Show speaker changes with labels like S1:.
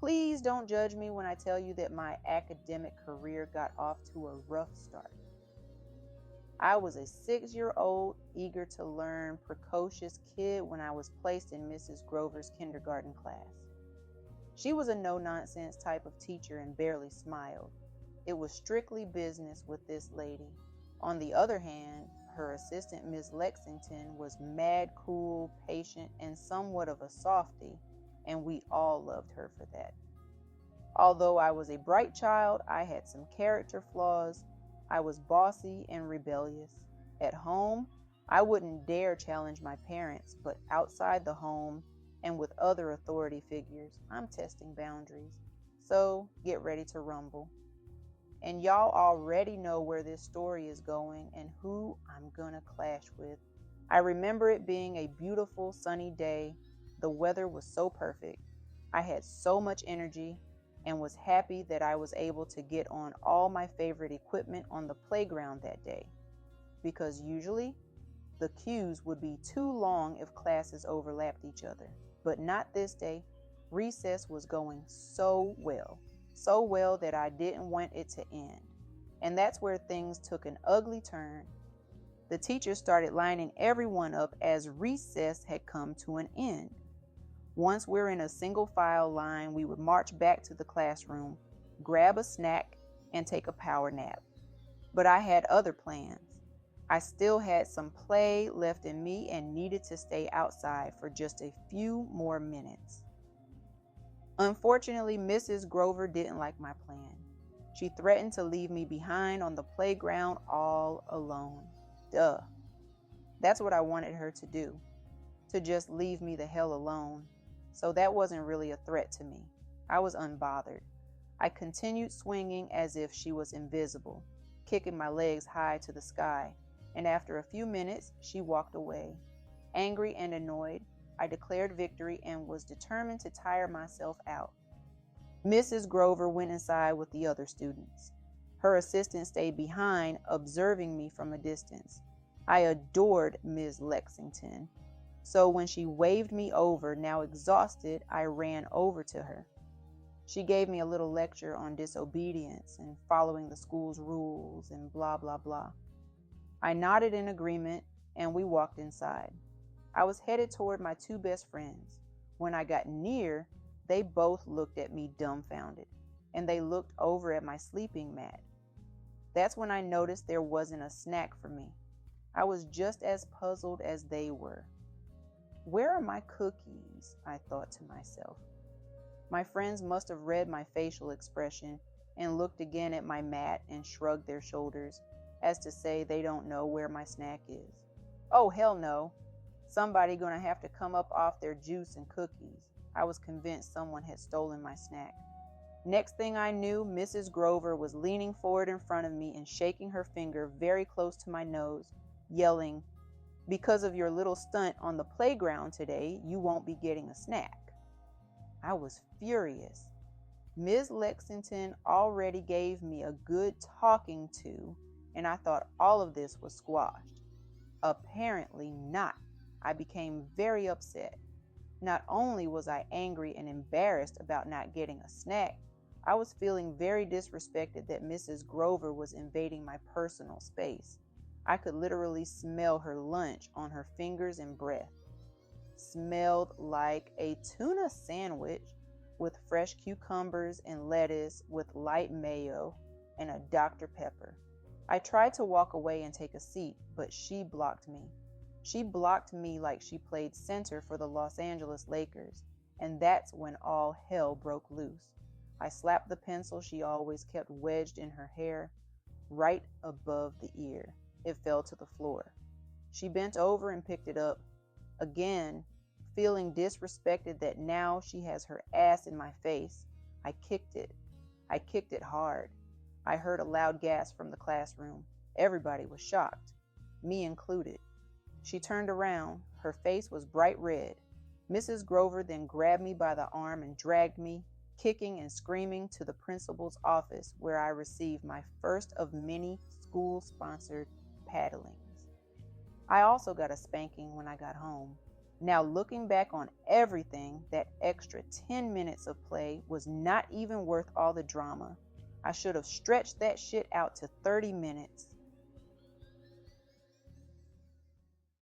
S1: Please don't judge me when I tell you that my academic career got off to a rough start. I was a 6-year-old, eager to learn, precocious kid when I was placed in Mrs. Grover's kindergarten class. She was a no-nonsense type of teacher and barely smiled. It was strictly business with this lady. On the other hand, her assistant, Miss Lexington, was mad cool, patient, and somewhat of a softy, and we all loved her for that. Although I was a bright child, I had some character flaws. I was bossy and rebellious. At home, I wouldn't dare challenge my parents, but outside the home and with other authority figures, I'm testing boundaries. So get ready to rumble. And y'all already know where this story is going and who I'm gonna clash with. I remember it being a beautiful sunny day. The weather was so perfect. I had so much energy and was happy that I was able to get on all my favorite equipment on the playground that day. Because usually, the queues would be too long if classes overlapped each other. But not this day. Recess was going so well that I didn't want it to end. And that's where things took an ugly turn. The teachers started lining everyone up as recess had come to an end. Once we're in a single file line, we would march back to the classroom, grab a snack, and take a power nap. But I had other plans. I still had some play left in me and needed to stay outside for just a few more minutes. Unfortunately, Mrs. Grover didn't like my plan. She threatened to leave me behind on the playground all alone. Duh. That's what I wanted her to do, to just leave me the hell alone. So that wasn't really a threat to me. I was unbothered. I continued swinging as if she was invisible, kicking my legs high to the sky, and after a few minutes, she walked away. Angry and annoyed, I declared victory and was determined to tire myself out. Mrs. Grover went inside with the other students. Her assistant stayed behind, observing me from a distance. I adored Ms. Lexington, so when she waved me over, now exhausted, I ran over to her. She gave me a little lecture on disobedience and following the school's rules and blah, blah, blah. I nodded in agreement and we walked inside. I was headed toward my two best friends. When I got near, they both looked at me dumbfounded, and they looked over at my sleeping mat. That's when I noticed there wasn't a snack for me. I was just as puzzled as they were. Where are my cookies? I thought to myself. My friends must have read my facial expression and looked again at my mat and shrugged their shoulders, as to say they don't know where my snack is. Oh, hell no. Somebody gonna have to come up off their juice and cookies. I was convinced someone had stolen my snack. Next thing I knew, Mrs. Grover was leaning forward in front of me and shaking her finger very close to my nose, yelling, "Because of your little stunt on the playground today, you won't be getting a snack." I was furious. Ms. Lexington already gave me a good talking to, and I thought all of this was squashed. Apparently not. I became very upset. Not only was I angry and embarrassed about not getting a snack, I was feeling very disrespected that Mrs. Grover was invading my personal space. I could literally smell her lunch on her fingers and breath. Smelled like a tuna sandwich with fresh cucumbers and lettuce with light mayo and a Dr. Pepper. I tried to walk away and take a seat, but she blocked me. She blocked me like she played center for the Los Angeles Lakers, and that's when all hell broke loose. I slapped the pencil she always kept wedged in her hair right above the ear. It fell to the floor. She bent over and picked it up. Again, feeling disrespected that now she has her ass in my face, I kicked it. I kicked it hard. I heard a loud gasp from the classroom. Everybody was shocked, me included. She turned around. Her face was bright red. Mrs. Grover then grabbed me by the arm and dragged me, kicking and screaming, to the principal's office, where I received my first of many school-sponsored paddlings. I also got a spanking when I got home. Now, looking back on everything, that extra 10 minutes of play was not even worth all the drama. I should have stretched that shit out to 30 minutes.